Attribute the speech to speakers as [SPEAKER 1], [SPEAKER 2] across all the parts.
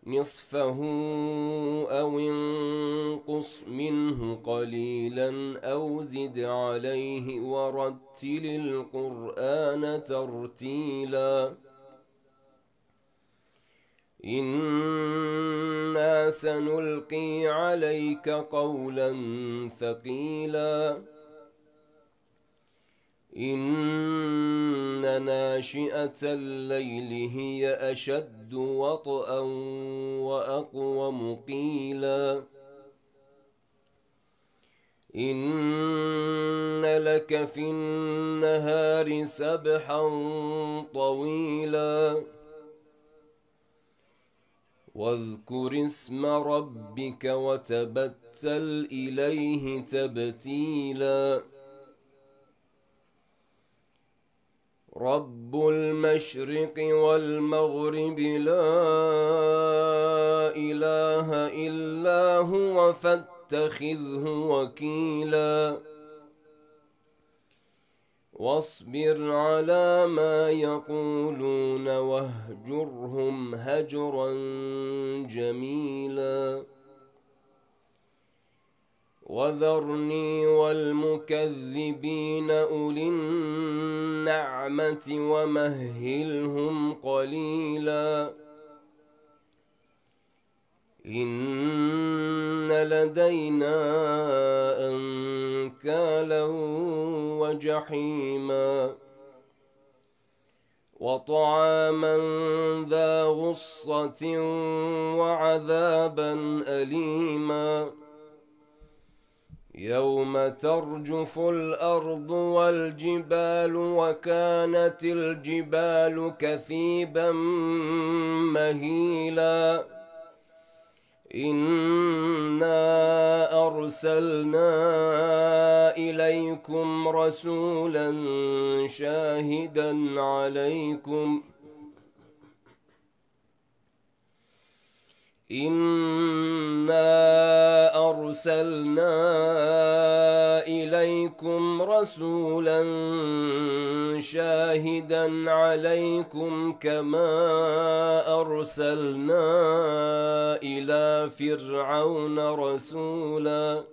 [SPEAKER 1] نصفه أو انقص منه قليلا أو زد عليه ورتل القرآن ترتيلا إنا سنلقي عليك قولا ثقيلا إن ناشئة الليل هي أشد وطئا وأقوم قيلا إن لك في النهار سبحا طويلا واذكر اسم ربك وتبتل إليه تبتيلا رب المشرق والمغرب لا إله إلا هو فاتخذه وكيلا واصبر على ما يقولون واهجرهم هجرا جميلا وذرني والمكذبين أولي النعمة ومهلهم قليلا إن لدينا أنكالا وجحيما وطعاما ذا غصة وعذابا أليما يوم ترجف الأرض والجبال وكانت الجبال كثيبا مهيلا إنا أرسلنا إليكم رسولا شاهدا عليكم إنا أرسلنا إليكم رسولا شاهدا عليكم كما أرسلنا إلى فرعون رسولا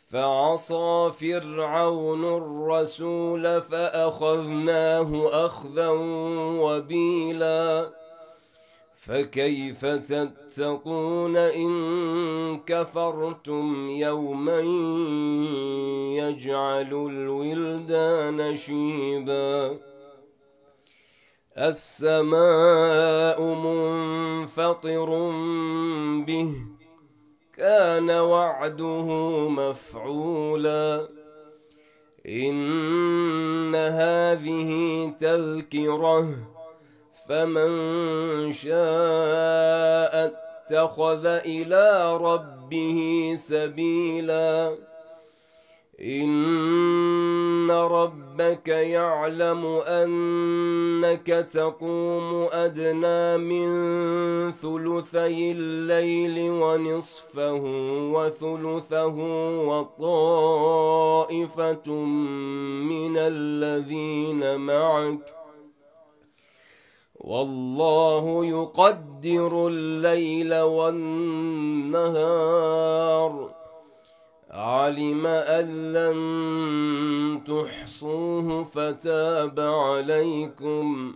[SPEAKER 1] فعصى فرعون الرسول فأخذناه أخذا وبيلا فكيف تتقون إن كفرتم يوما يجعل الولدان شيبا السماء منفطر به كان وعده مفعولا إن هذه تذكرة فمن شاء اتخذ إلى ربه سبيلا إن ربك يعلم أنك تقوم أدنى من ثلثي الليل ونصفه وثلثه وطائفة من الذين معك والله يقدر الليل والنهار علم أن لن تحصوه فتاب عليكم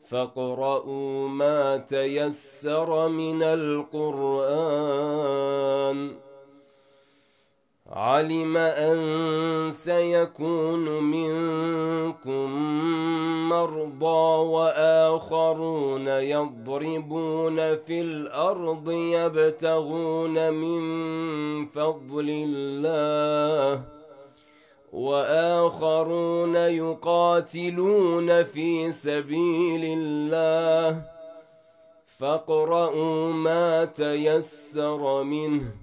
[SPEAKER 1] فاقرؤوا ما تيسر من القرآن علم أن سيكون منكم مرضى وآخرون يضربون في الأرض يبتغون من فضل الله وآخرون يقاتلون في سبيل الله فاقرؤوا ما تيسر منه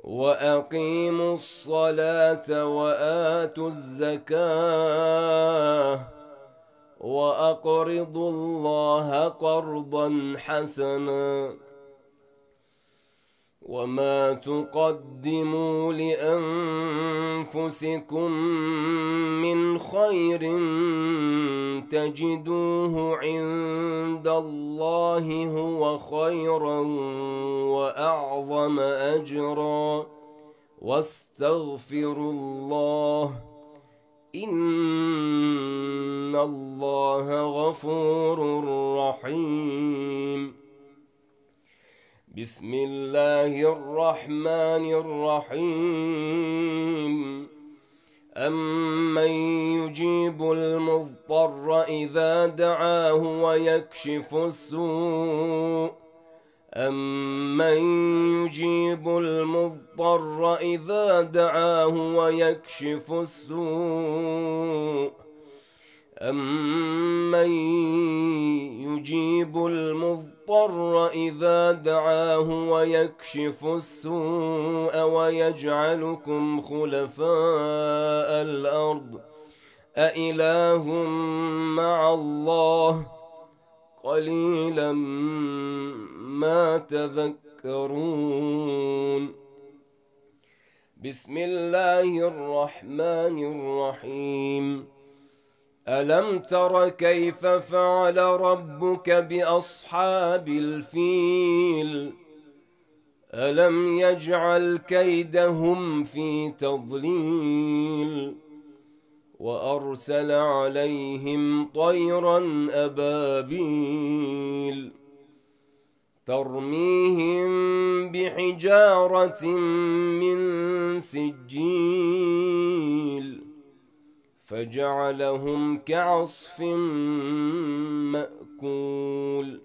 [SPEAKER 1] وأقيموا الصلاة وآتوا الزكاة وأقرضوا الله قرضا حسنا وما تقدموا لأنفسكم من خير تجدوه عند الله هو خيرا وأعظم أجرا واستغفروا الله إن الله غفور رحيم. بسم الله الرحمن الرحيم. أمن يجيب المضطر إذا دعاه ويكشف السوء أمن يجيب المضطر إذا دعاه ويكشف السوء أمن يجيب المضطر إذا دعاه ويكشف السوء ويجعلكم خلفاء الأرض أإله مع الله قليلا ما تذكرون. بسم الله الرحمن الرحيم. ألم تر كيف فعل ربك بأصحاب الفيل ألم يجعل كيدهم في تضليل وأرسل عليهم طيرا أبابيل ترميهم بحجارة من سجيل فجعلهم كعصف مأكول.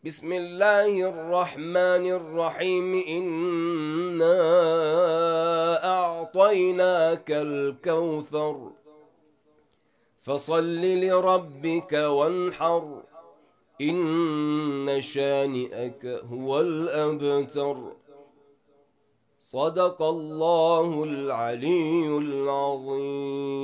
[SPEAKER 1] بسم الله الرحمن الرحيم. إنا أعطيناك الكوثر فصل لربك وانحر إن شانئك هو الأبتر. صدق الله العلي العظيم.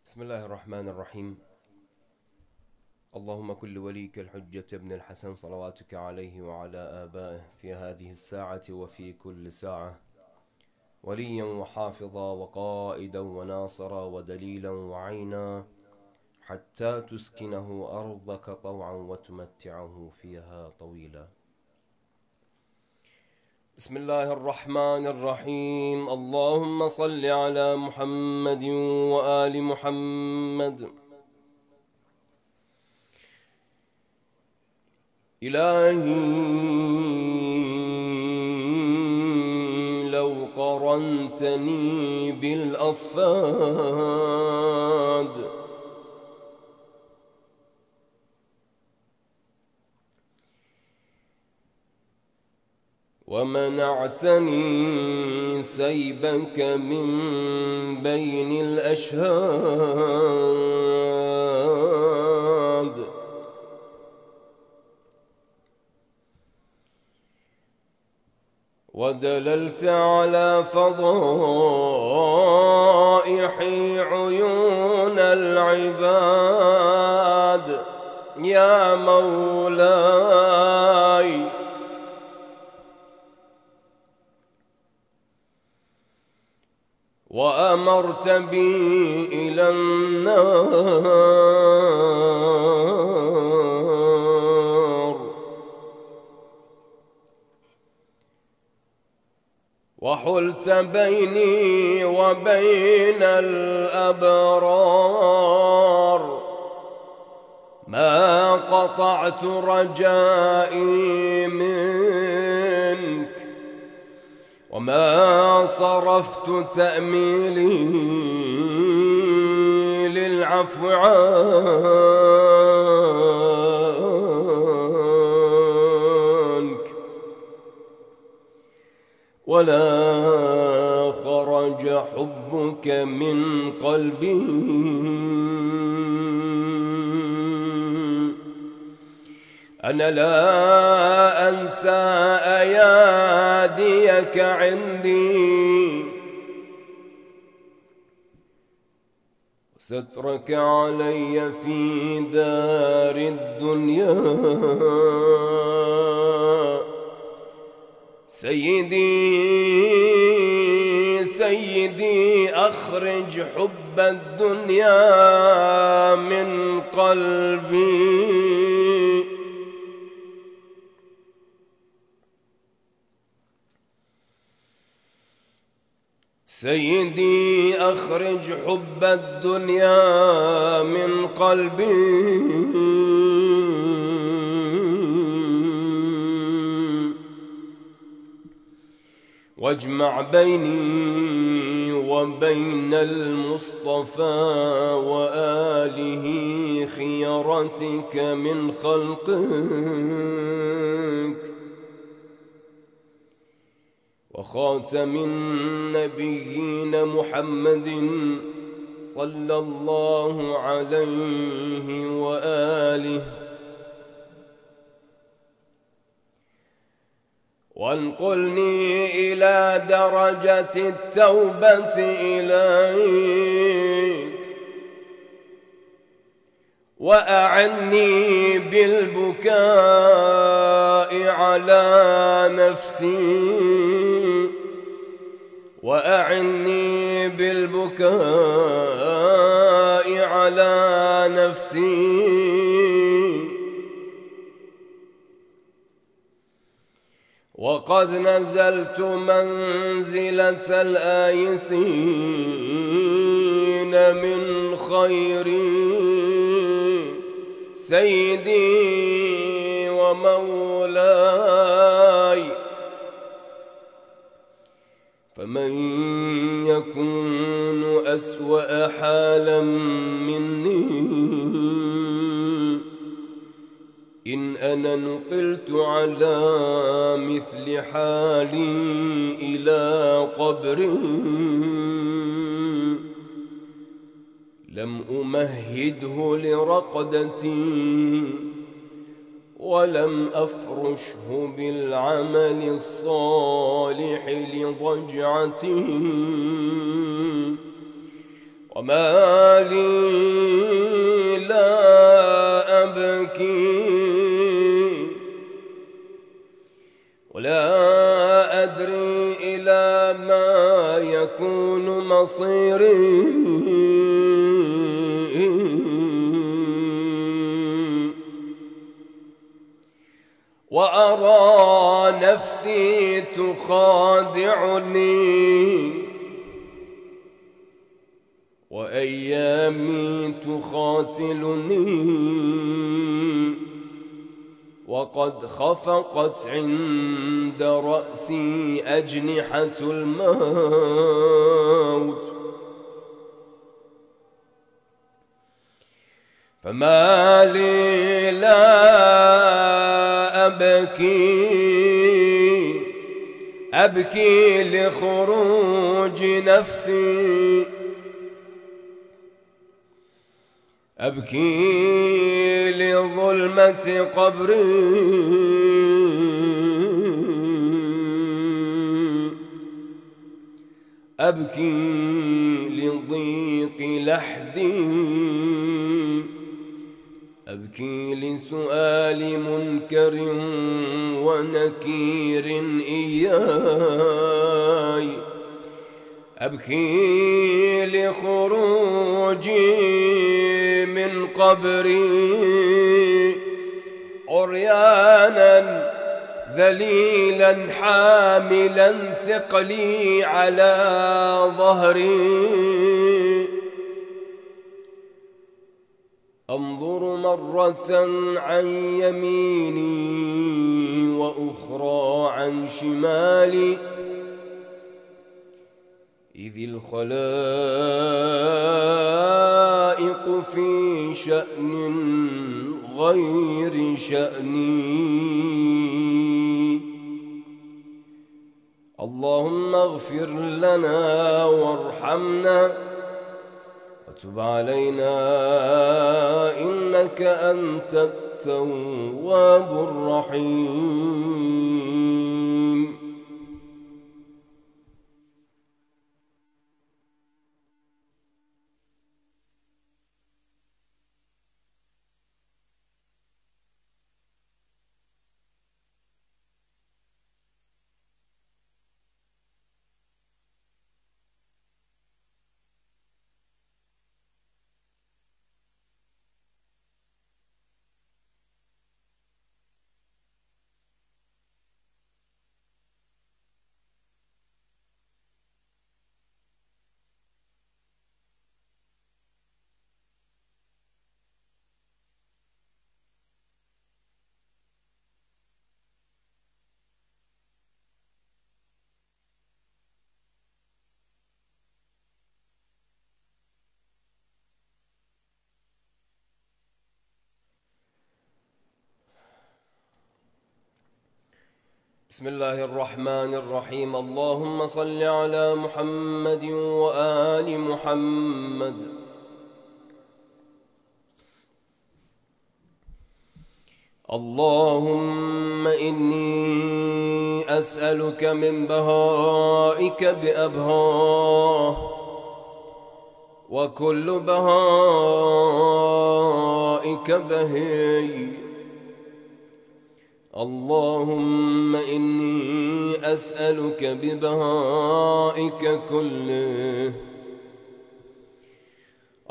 [SPEAKER 1] بسم الله الرحمن الرحيم. اللهم كل وليك الحجة ابن الحسن صلواتك عليه وعلى آبائه في هذه الساعة وفي كل ساعة وليا وحافظا وقائدا وناصرا ودليلا وعينا حتى تسكنه أرضك طوعا وتمتعه فيها طويلا. بسم الله الرحمن الرحيم. اللهم صل على محمد وآل محمد. إلهي لو قرنتني بالأصفاد ومنعتني سيبك من بين الأشهاد ودللت على فضائح عيون العباد يا مولاي، وأمرت بي إلى النار، وحلت بيني وبين الأبرار، ما قطعت رجائي منك، وما صرفت تأميلي للعفو عنك، ولا خرج حبك من قلبي، أنا لا أنسى أياديك عندي، سترك علي في دار الدنيا، سيدي سيدي أخرج حب الدنيا من قلبي، سيدي أخرج حب الدنيا من قلبي، واجمع بيني وبين المصطفى وآله خيرتك من خلقك، وخاتم النبيين محمد صلى الله عليه وآله، وانقلني إلى درجة التوبة إليك، وأعني بالبكاء على نفسي، وأعني بالبكاء على نفسي، وقد نزلت منزلة الآيسين من خيري، سيدي ومولاي، فمن يكون أسوأ حالا مني إن أنا نقلت على مثل حالي إلى قبري، لم أمهده لرقدتي، ولم أفرشه بالعمل الصالح لضجعتي، وما لي لا أبكي ولا أدري إلى ما يكون مصيري، وأرى نفسي تخادعني، وأيامي تخاتلني، وقد خفقت عند رأسي أجنحة الموت، فما لي لا أبكي لخروج نفسي، أبكي لظلمة قبري، أبكي لضيق لحدي، أبكي لسؤال منكر ونكير إياي، أبكي لخروجي من قبري عريانا ذليلا حاملا ثقلي على ظهري، أنظر مرة عن يميني وأخرى عن شمالي، إذ الخلائق في شأن غير شأني. اللهم اغفر لنا وارحمنا وتب علينا إنك أنت التواب الرحيم. بسم الله الرحمن الرحيم. اللهم صل على محمد وآل محمد. اللهم إني أسألك من بهائك بأبهاه، وكل بهائك بهي. اللهم إني أسألك ببهائك كله.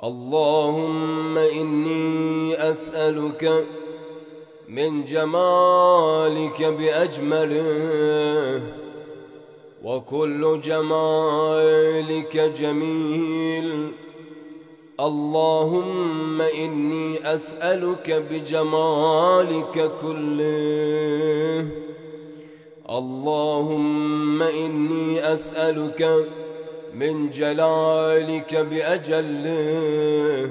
[SPEAKER 1] اللهم إني أسألك من جمالك بأجمله، وكل جمالك جميل. اللهم إني أسألك بجمالك كله. اللهم إني أسألك من جلالك بأجله،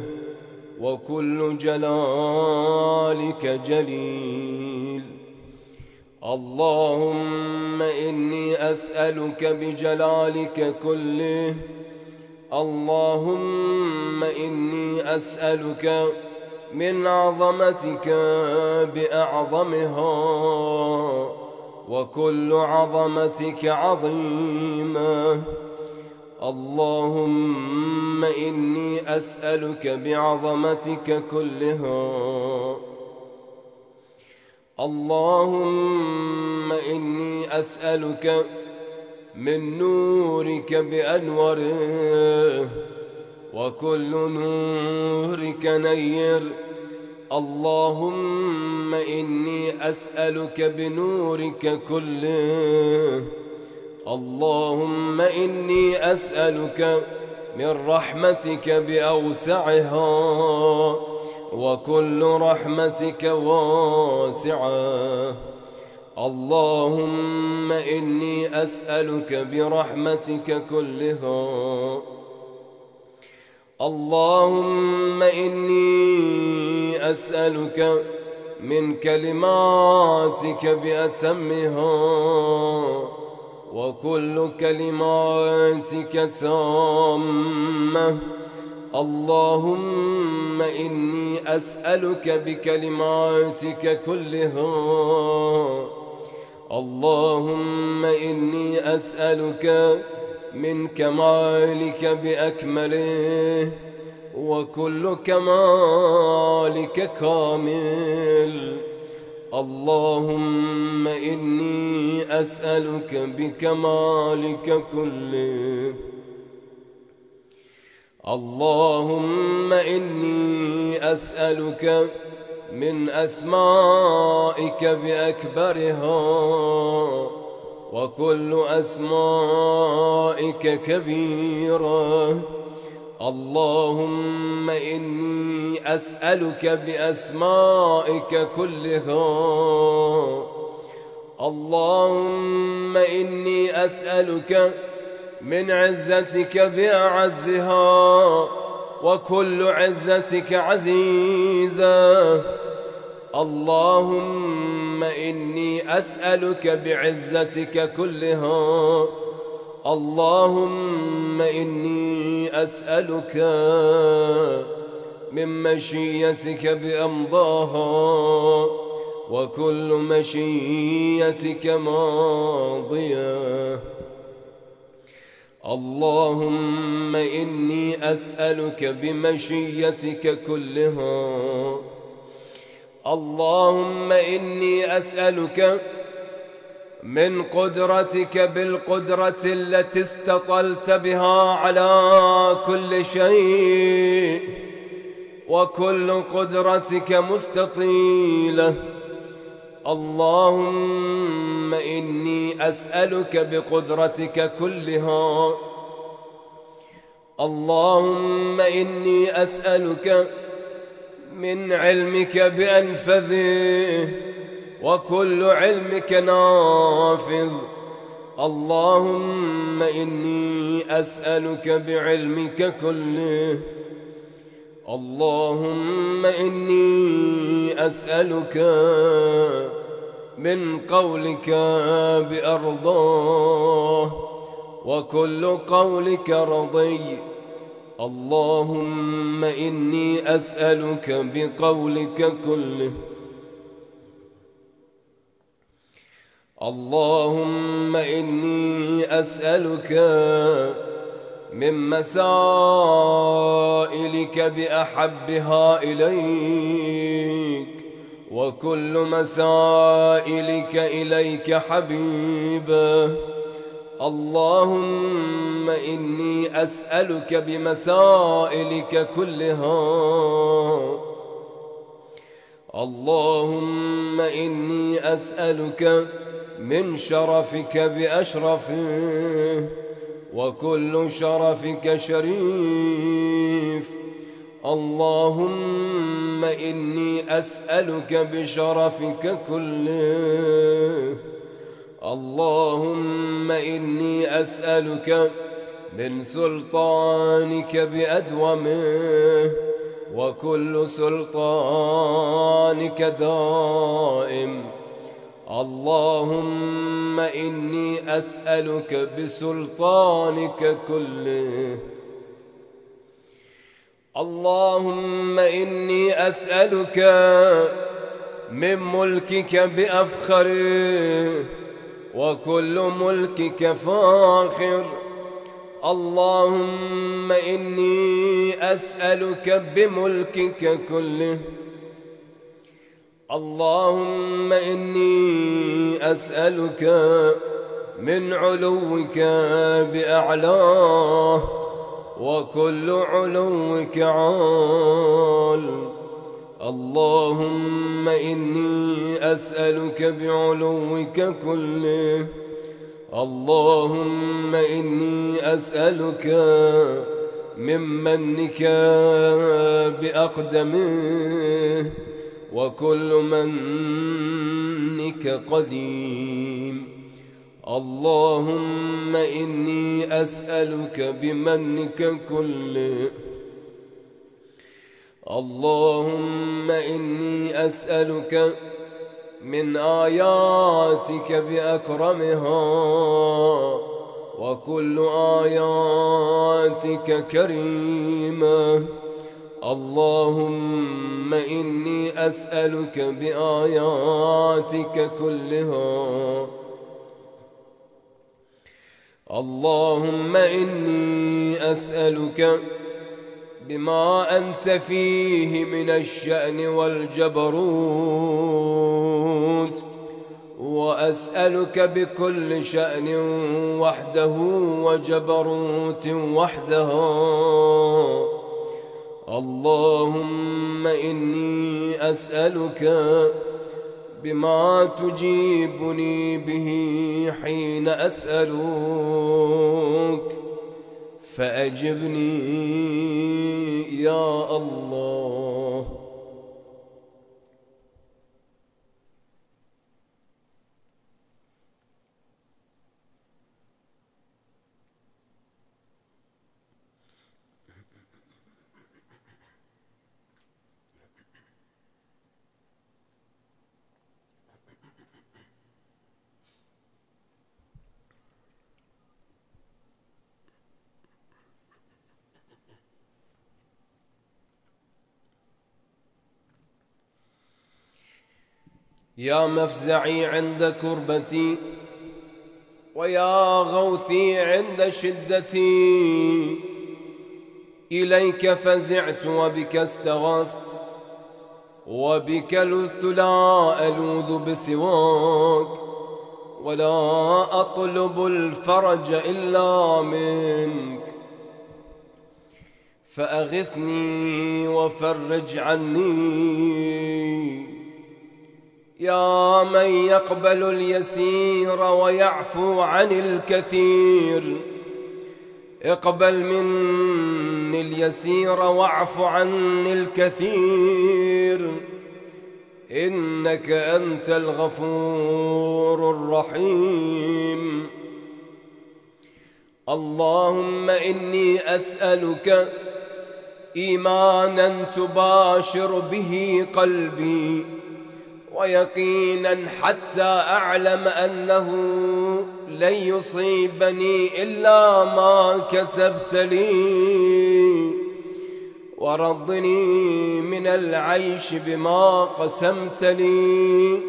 [SPEAKER 1] وكل جلالك جليل. اللهم إني أسألك بجلالك كله. اللهم إني أسألك من عظمتك بأعظمها، وكل عظمتك عظيمة. اللهم إني أسألك بعظمتك كلها. اللهم إني أسألك من نورك بأنوره، وكل نورك نير. اللهم إني أسألك بنورك كله. اللهم إني أسألك من رحمتك بأوسعها، وكل رحمتك واسعة. اللهم إني أسألك برحمتك كلها. اللهم إني أسألك من كلماتك بأتمها، وكل كلماتك تامة. اللهم إني أسألك بكلماتك كلها. اللهم إني أسألك من كمالك بأكمله، وكل كمالك كامل. اللهم إني أسألك بكمالك كله، اللهم إني أسألك من أسمائك بأكبرها، وكل أسمائك كبيرة. اللهم إني أسألك بأسمائك كلها، اللهم إني أسألك من عزتك بأعزها، وكل عزتك عزيزة. اللهم إني أسألك بعزتك كلها، اللهم إني أسألك من مشيتك بأمضاها، وكل مشيتك ماضية. اللهم إني أسألك بمشيتك كلها، اللهم إني أسألك من قدرتك بالقدرة التي استطلت بها على كل شيء، وكل قدرتك مستطيلة. اللهم إني أسألك بقدرتك كلها، اللهم إني أسألك من علمك بأنفذه، وكل علمك نافذ. اللهم إني أسألك بعلمك كله، اللهم إني أسألك من قولك بأرضاه، وكل قولك رضي. اللهم إني أسألك بقولك كله، اللهم إني أسألك من مسائلك بأحبها إليك، وكل مسائلك إليك حبيبة. اللهم إني أسألك بمسائلك كلها، اللهم إني أسألك من شرفك بأشرفه، وكل شرفك شريف. اللهم إني أسألك بشرفك كله، اللهم إني أسألك من سلطانك بأدومه، وكل سلطانك دائم. اللهم إني أسألك بسلطانك كله، اللهم إني أسألك من ملكك بأفخره، وكل ملكك فاخر. اللهم إني أسألك بملكك كله، اللهم إني أسألك من علوك بأعلاه، وكل علوك عال. اللهم إني أسألك بعلوك كله، اللهم إني أسألك من منك بأقدمه، وكل منك قديم. اللهم إني أسألك بمنك كله، اللهم إني أسألك من آياتك بأكرمها، وكل آياتك كريمة. اللهم إني أسألك بآياتك كلها، اللهم إني أسألك بما أنت فيه من الشأن والجبروت، وأسألك بكل شأن وحده وجبروت وحده. اللهم إني أسألك بما تجيبني به حين أسألك فأجبني يا الله. يا مفزعي عند كربتي، ويا غوثي عند شدتي، إليك فزعت وبك استغثت، وبك لذت لا ألوذ بسواك، ولا أطلب الفرج إلا منك. فأغثني وفرج عني يا من يقبل اليسير ويعفو عن الكثير. اقبل مني اليسير واعف عني الكثير، إنك أنت الغفور الرحيم. اللهم إني أسألك إيمانا تباشر به قلبي، ويقينا حتى أعلم أنه لن يصيبني إلا ما كسبت لي، ورضني من العيش بما قسمت لي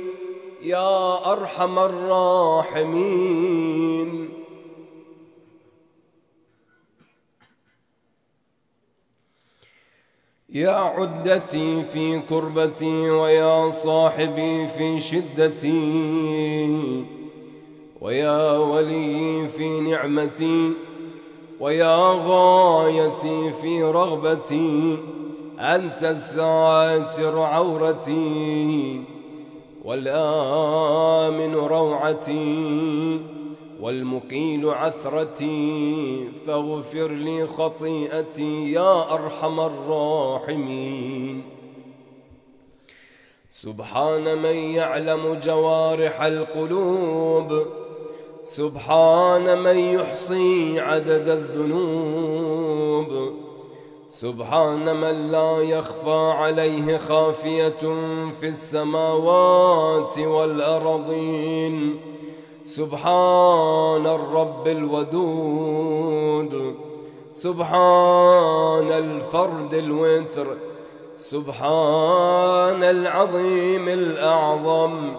[SPEAKER 1] يا أرحم الراحمين. يا عدتي في كربتي، ويا صاحبي في شدتي، ويا ولي في نعمتي، ويا غايتي في رغبتي، أنت الساتر عورتي، والآمن روعتي، والمقيل عثرتي، فاغفر لي خطيئتي يا أرحم الراحمين. سبحان من يعلم جوارح القلوب، سبحان من يحصي عدد الذنوب، سبحان من لا يخفى عليه خافية في السماوات والأرضين. سبحان الرب الودود، سبحان الفرد الوتر، سبحان العظيم الأعظم،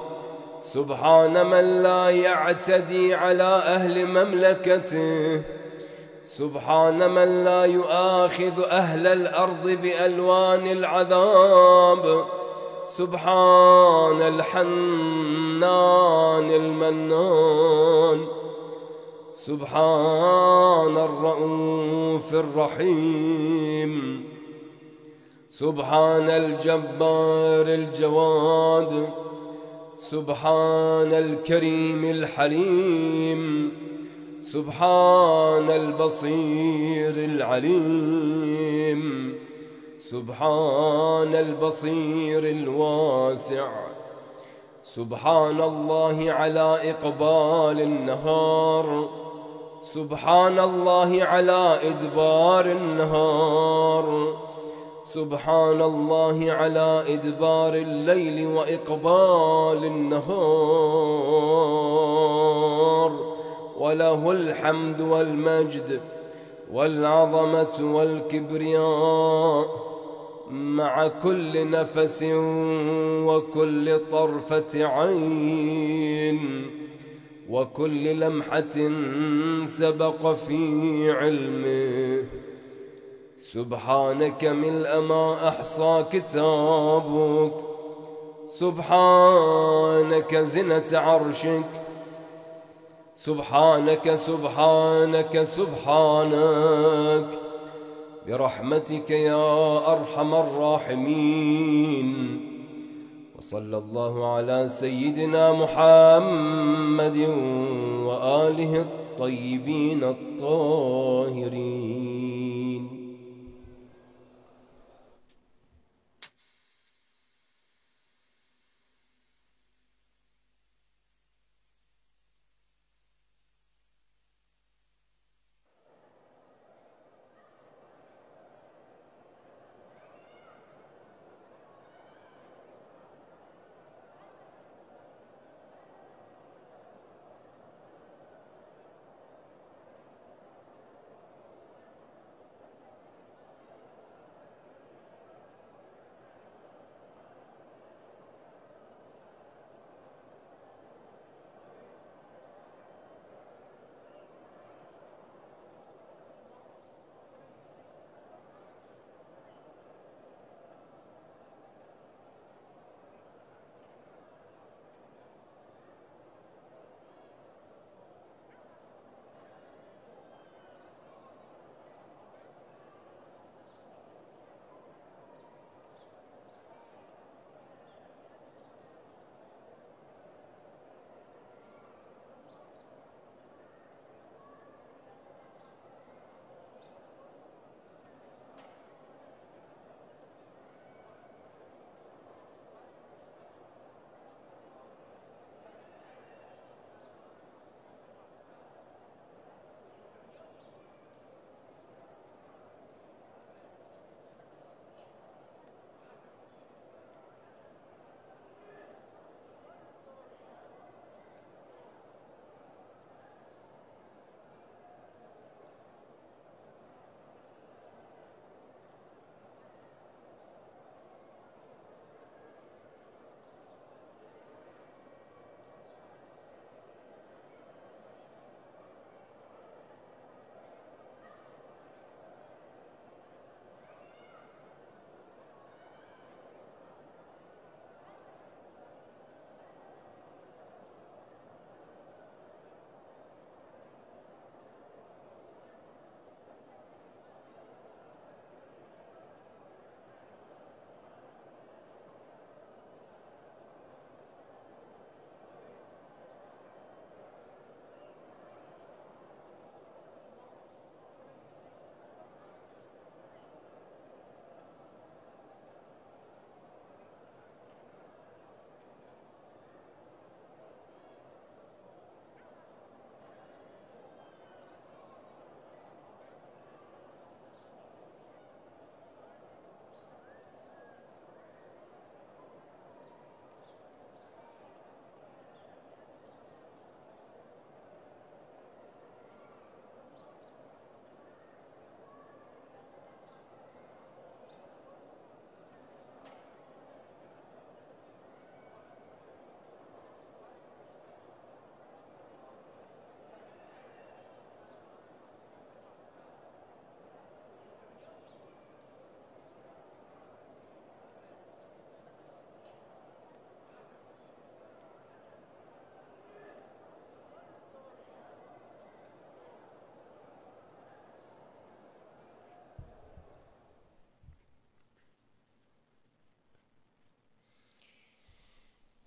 [SPEAKER 1] سبحان من لا يعتدي على أهل مملكته، سبحان من لا يؤاخذ أهل الأرض بألوان العذاب، سبحان الحنان المنان، سبحان الرؤوف الرحيم، سبحان الجبار الجواد، سبحان الكريم الحليم، سبحان البصير العليم، سبحان البصير الواسع. سبحان الله على إقبال النهار، سبحان الله على إدبار النهار، سبحان الله على إدبار الليل وإقبال النهار. وله الحمد والمجد والعظمة والكبرياء مع كل نفس وكل طرفة عين، وكل لمحة سبق في علمه. سبحانك ملء ما أحصى كتابك، سبحانك زنة عرشك، سبحانك سبحانك سبحانك، برحمتك يا أرحم الراحمين. وصلى الله على سيدنا محمد وآله الطيبين الطاهرين.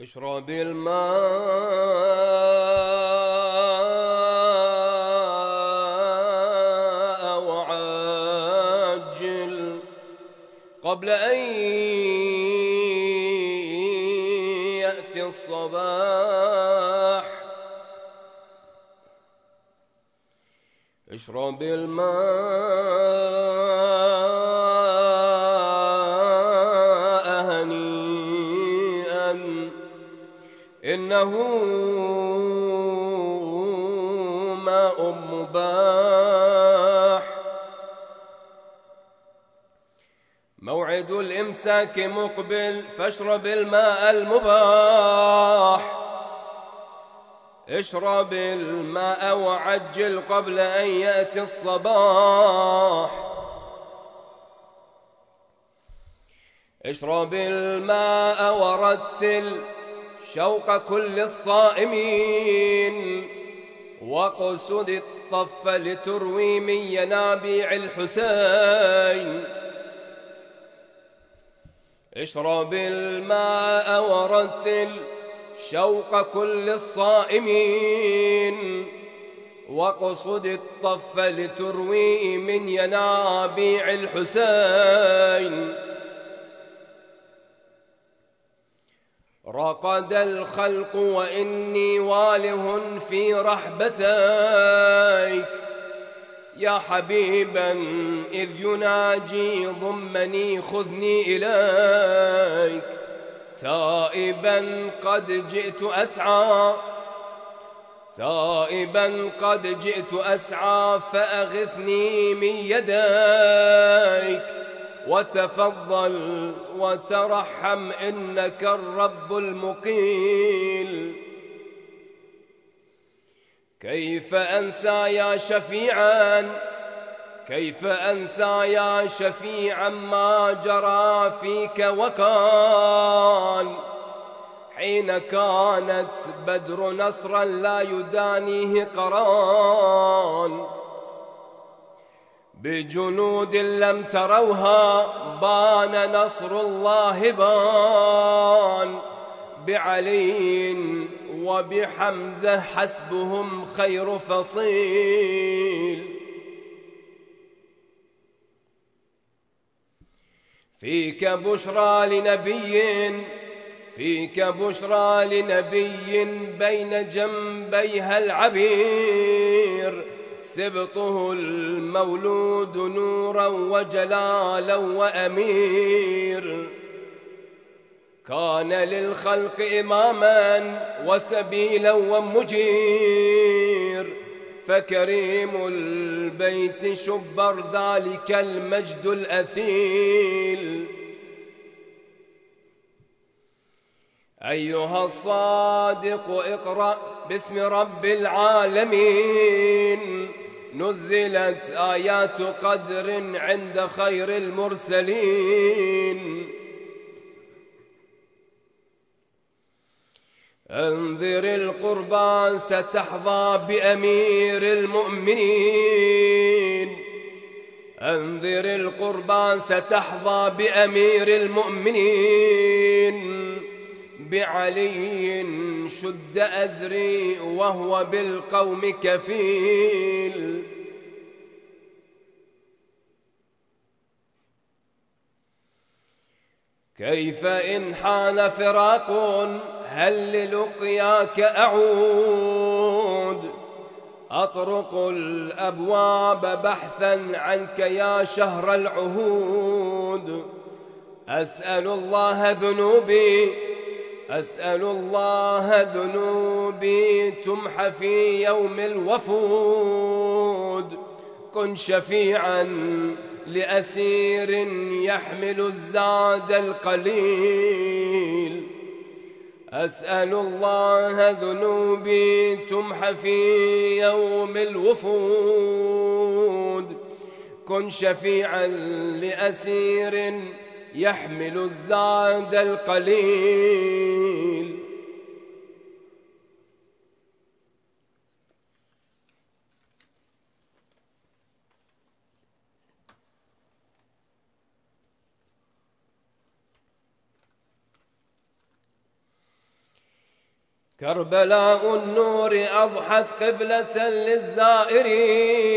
[SPEAKER 1] اشرب الماء وعجل قبل أن يأتي الصباح. اشرب الماء هنيئا إنه ماء مباح. موعد الإمساك مقبل فاشرب الماء المباح. اشرب الماء وعجل قبل أن يأتي الصباح. اشرب الماء ورتل شوق كل الصائمين، واقصد الطف لتروي من ينابيع الحسين. اشرب الماء ورتل شوق كل الصائمين، واقصد الطف لتروي من ينابيع الحسين. رقد الخلق وإني واله في رحبتيك، يا حبيبا إذ يناجي ضمني خذني إليك. تائبا قد جئت أسعى، تائبا قد جئت أسعى، فأغثني من يديك، وتفضل وترحم إنك الرب المقيل. كيف أنسى يا شفيعا، كيف أنسى يا شفيعا ما جرى فيك وكان، حين كانت بدر نصرا لا يدانيه قران. بجنود لم تروها بان نصر الله بان، بعلي وبحمزة حسبهم خير فصيل. فيك بشرى لنبي، فيك بشرى لنبي بين جنبيها العبير، سبطه المولود نورا وجلالا وأمير. كان للخلق إماما وسبيلا ومجير، فكريم البيت شبر ذلك المجد الأثيل. أيها الصادق اقرأ باسم رب العالمين، نزلت آيات قدر عند خير المرسلين. انذر القربان ستحظى بأمير المؤمنين، انذر القربان ستحظى بأمير المؤمنين. بعلي شد أزري وهو بالقوم كفيل. كيف إن حان فراق هل للقياك أعود، أطرق الأبواب بحثا عنك يا شهر العهود. أسأل الله ذنوبي، أسأل الله ذنوبي تمحى في يوم الوفود. كن شفيعا لأسير يحمل الزاد القليل. أسأل الله ذنوبي تمحى في يوم الوفود. كن شفيعا لأسير يحمل الزاد القليل. كربلاء النور أضحت قبلة للزائرين،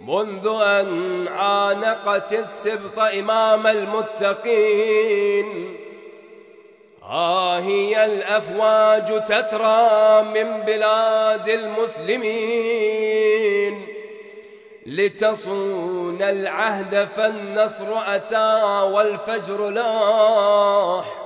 [SPEAKER 1] منذ أن عانقت السبط إمام المتقين. ها هي الأفواج تترى من بلاد المسلمين، لتصون العهد فالنصر أتى والفجر لاح.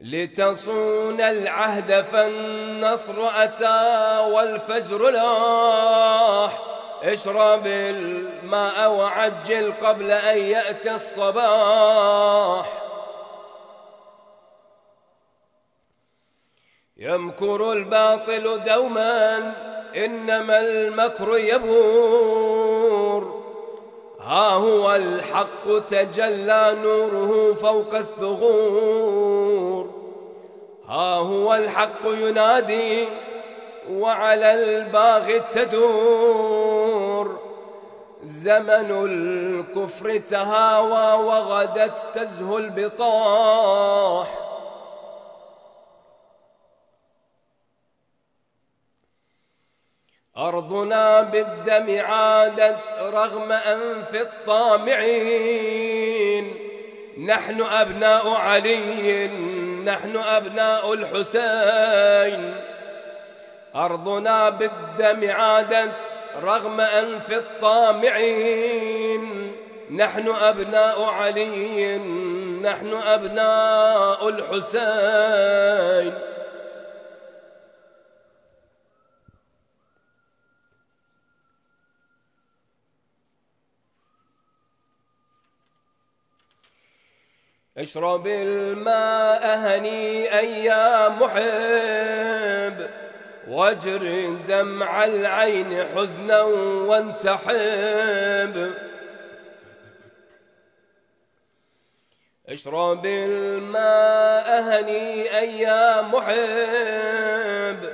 [SPEAKER 1] لتصون العهد فالنصر أتى والفجر لاح. اشرب الماء وعجل قبل أن يأتي الصباح. يمكر الباطل دوما إنما المكر يبور. ها هو الحق تجلى نوره فوق الثغور. ها هو الحق ينادي وعلى الباغي تدور. زمن الكفر تهاوى وغدت تزهو البطاح. أرضنا بالدم عادت رغم أنف الطامعين. نحن أبناء علي، نحن أبناء الحسين. أرضنا بالدم عادت رغم أنف الطامعين. نحن أبناء علي، نحن أبناء الحسين. اشرب الماء هنيئا يا محب، واجر دمع العين حزنا وانتحب. اشرب الماء هنيئا يا محب،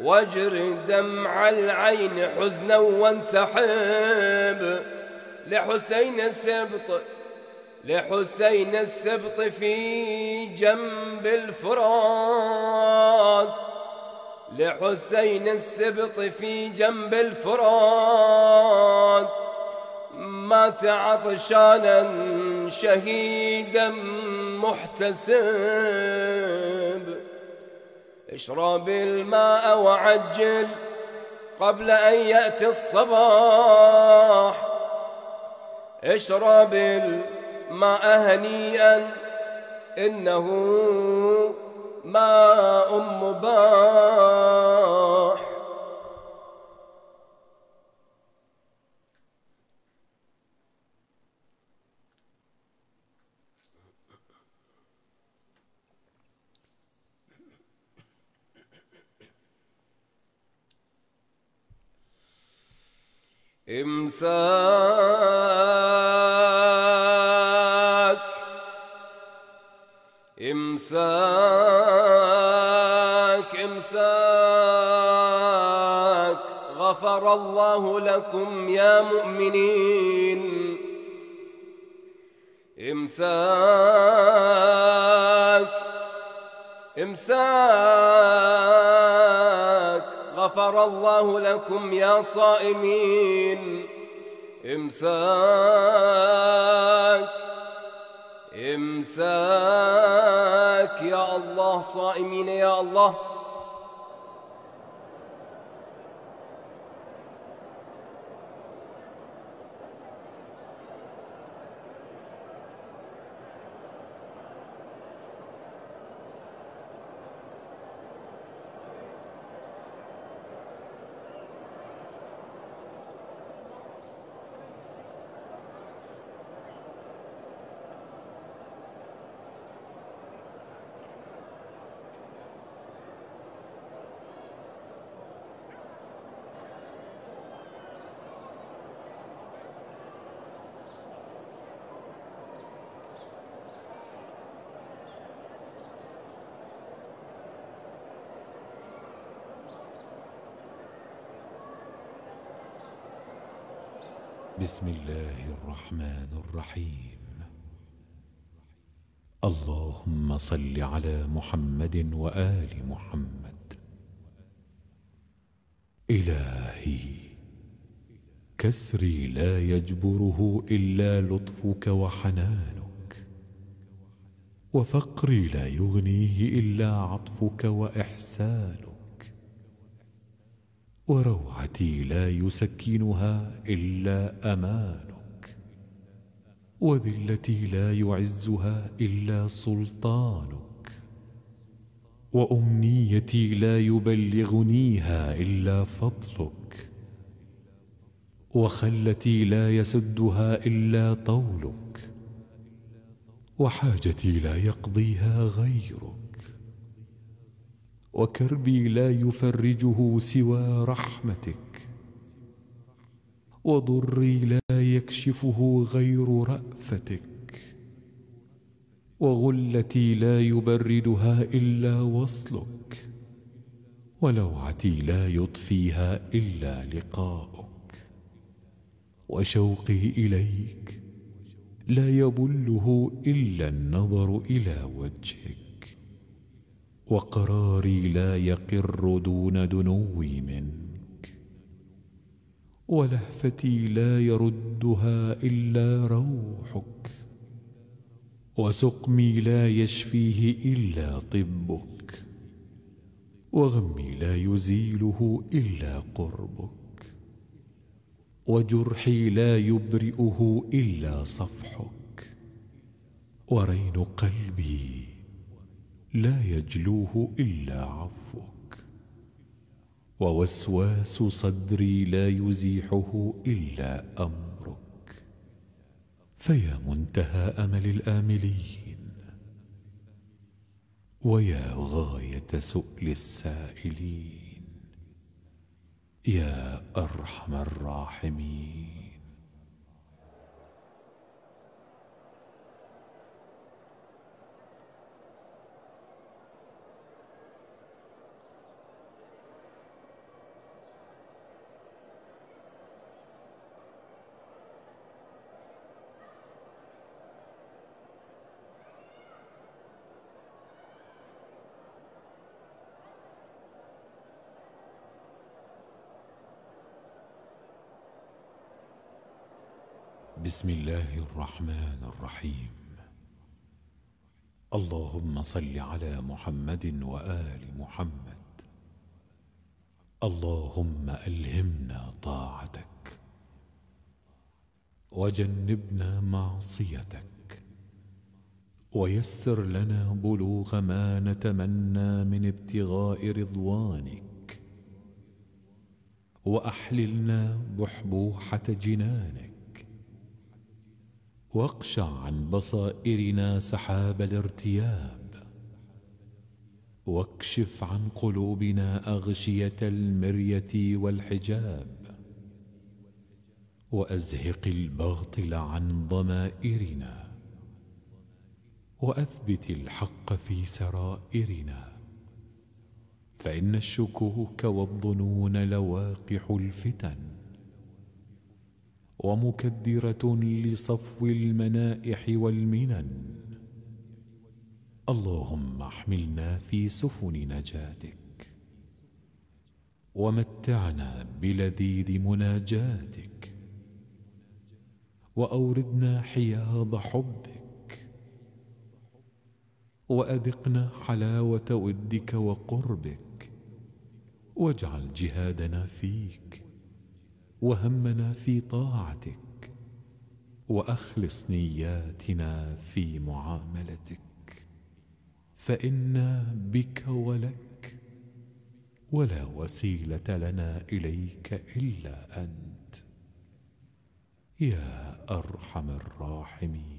[SPEAKER 1] واجر دمع العين حزنا وانتحب. لحسين السبط، لحسين السبط في جنب الفرات. لحسين السبط في جنب الفرات. مات عطشانا شهيدا محتسب. اشرب الماء وعجل قبل أن يأتي الصباح. اشرب الماء هنيئا إنه ماء مباح. إمساك إمساك إمساك غفر الله لكم يا مؤمنين. إمساك إمساك غفر الله لكم يا صائمين. إمساك إمساك يا الله، صائمين يا الله.
[SPEAKER 2] بسم الله الرحمن الرحيم. اللهم صل على محمد وآل محمد. إلهي، كسري لا يجبره إلا لطفك وحنانك، وفقري لا يغنيه إلا عطفك وإحسانك، وروعتي لا يسكنها إلا أمانك، وذلتي لا يعزها إلا سلطانك، وأمنيتي لا يبلغنيها إلا فضلك، وخلتي لا يسدها إلا طولك، وحاجتي لا يقضيها غيرك، وكربي لا يفرجه سوى رحمتك، وضري لا يكشفه غير رأفتك، وغلتي لا يبردها إلا وصلك، ولوعتي لا يطفيها إلا لقاؤك، وشوقي إليك لا يبله إلا النظر إلى وجهك، وقراري لا يقر دون دنوي منك، ولهفتي لا يردها إلا روحك، وسقمي لا يشفيه إلا طبك، وغمي لا يزيله إلا قربك، وجرحي لا يبرئه إلا صفحك، ورين قلبي لا يجلوه إلا عفوك، ووسواس صدري لا يزيحه إلا أمرك. فيا منتهى أمل الآملين، ويا غاية سؤل السائلين، يا أرحم الراحمين. بسم الله الرحمن الرحيم. اللهم صل على محمد وآل محمد. اللهم ألهمنا طاعتك، وجنبنا معصيتك، ويسر لنا بلوغ ما نتمنى من ابتغاء رضوانك، وأحللنا بحبوحة جنانك، واقشع عن بصائرنا سحاب الارتياب، واكشف عن قلوبنا أغشية المرية والحجاب، وأزهق الباطل عن ضمائرنا، وأثبت الحق في سرائرنا، فإن الشكوك والظنون لواقح الفتن، ومكدرة لصفو المنائح والمنن. اللهم احملنا في سفن نجاتك، ومتعنا بلذيذ مناجاتك، وأوردنا حياض حبك، وأذقنا حلاوة ودك وقربك، واجعل جهادنا فيك، وهمنا في طاعتك، وأخلص نياتنا في معاملتك، فإنا بك ولك، ولا وسيلة لنا إليك إلا أنت، يا أرحم الراحمين.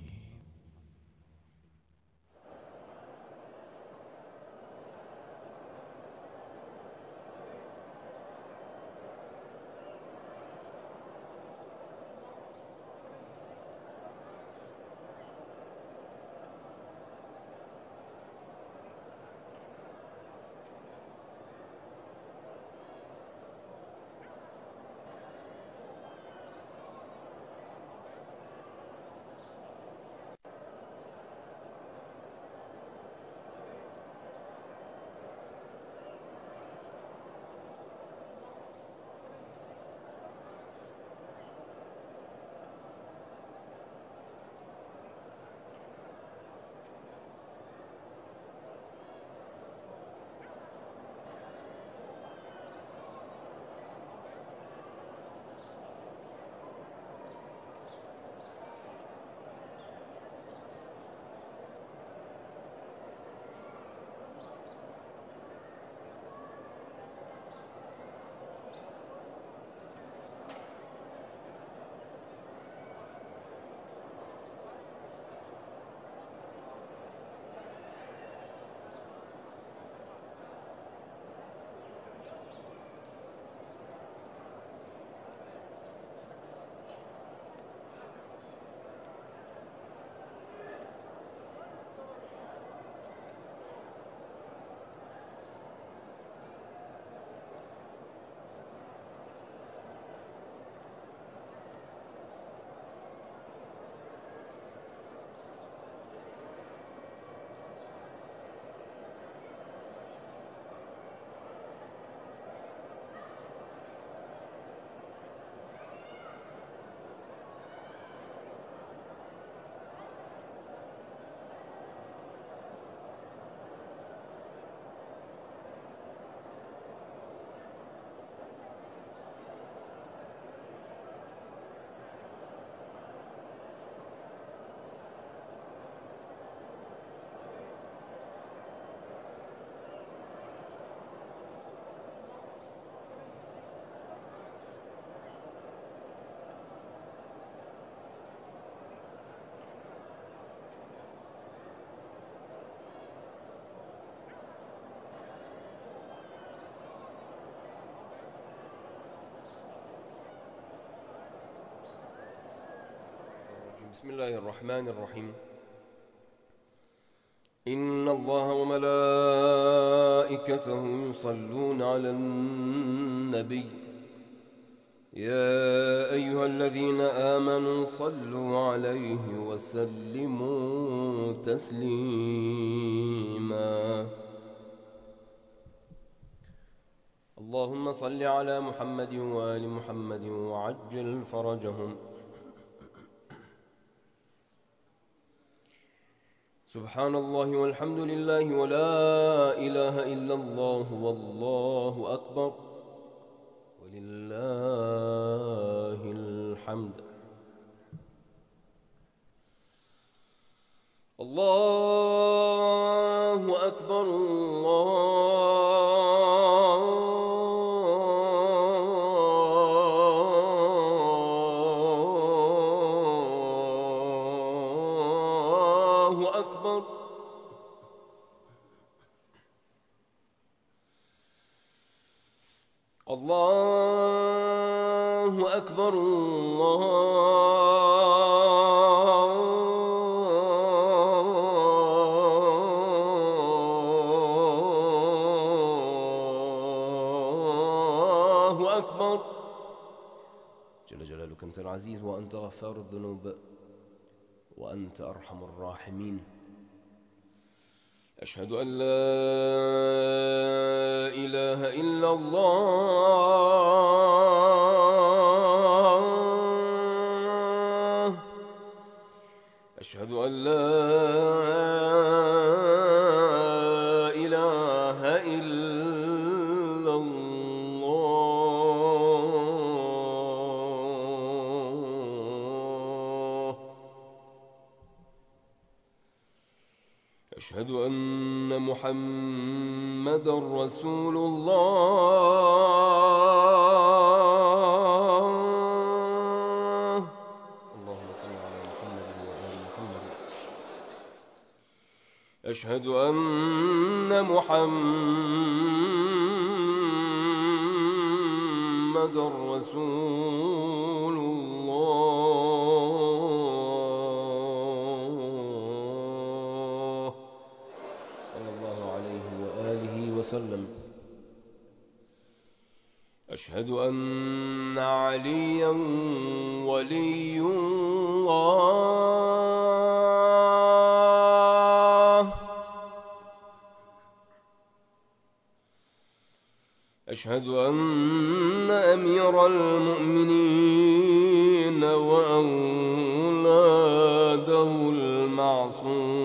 [SPEAKER 1] بسم الله الرحمن الرحيم. إن الله وملائكته يصلون على النبي يا أيها الذين آمنوا صلوا عليه وسلموا تسليما. اللهم صل على محمد وآل محمد وعجل فرجهم. سبحان الله والحمد لله ولا إله إلا الله والله أكبر ولله الحمد. الله أكبر الله أكبر. الله أكبر الله أكبر. جل جلالك أنت العزيز وأنت غفار الذنوب وأنت أرحم الراحمين. أشهد أن لا إله إلا الله. أشهد أن لا إله إلا الله. أشهد أن محمدًا رسول الله. اللهم صل على محمد وآل محمد. أشهد أن محمدًا رسول الله صلى الله عليه وآله وسلم. أشهد أن عليا ولي الله. أشهد أن أمير المؤمنين وأولاده المعصومين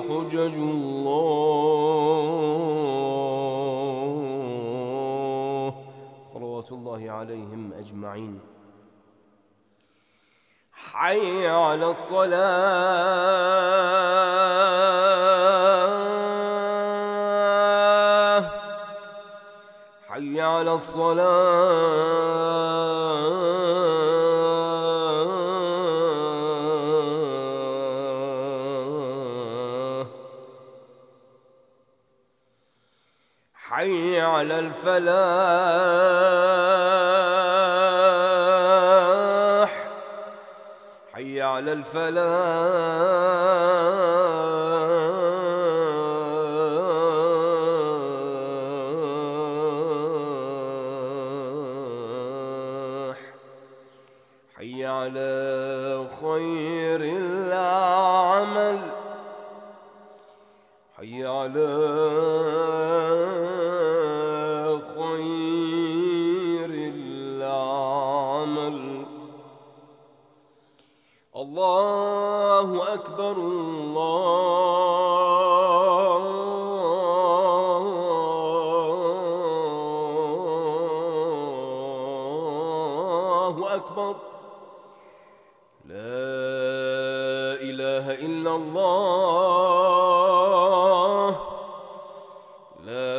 [SPEAKER 1] حجج الله صلوات الله عليهم أجمعين. حي على الصلاة. حي على الصلاة. حي على الفلاح. حي على الفلاح. حي على خير العمل. حي على خير العمل. الله أكبر الله أكبر. لا إله إلا الله. لا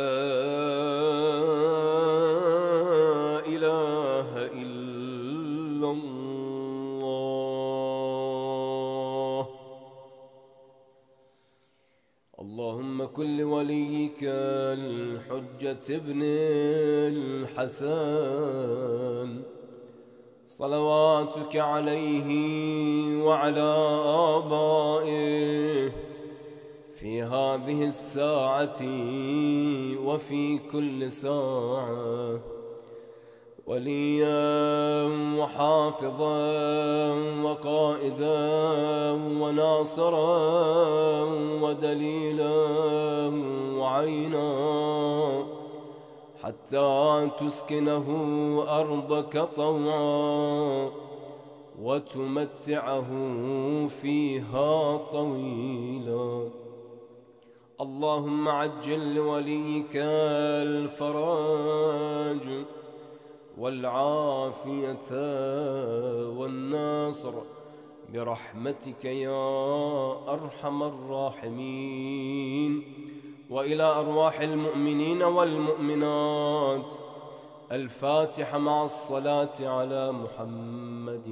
[SPEAKER 1] إله إلا الله. اللهم كن لوليك الحجة ابن الحسن صلواتك عليه وعلى آبائه في هذه الساعة وفي كل ساعة، وليا وحافظا وقائدا وناصرا ودليلا وعينا، حتى تسكنه أرضك طوعا وتمتعه فيها طويلا. اللهم عجل لوليك الفرج والعافية والنصر برحمتك يا أرحم الراحمين. وإلى أرواح المؤمنين والمؤمنات الفاتحة مع الصلاة على محمد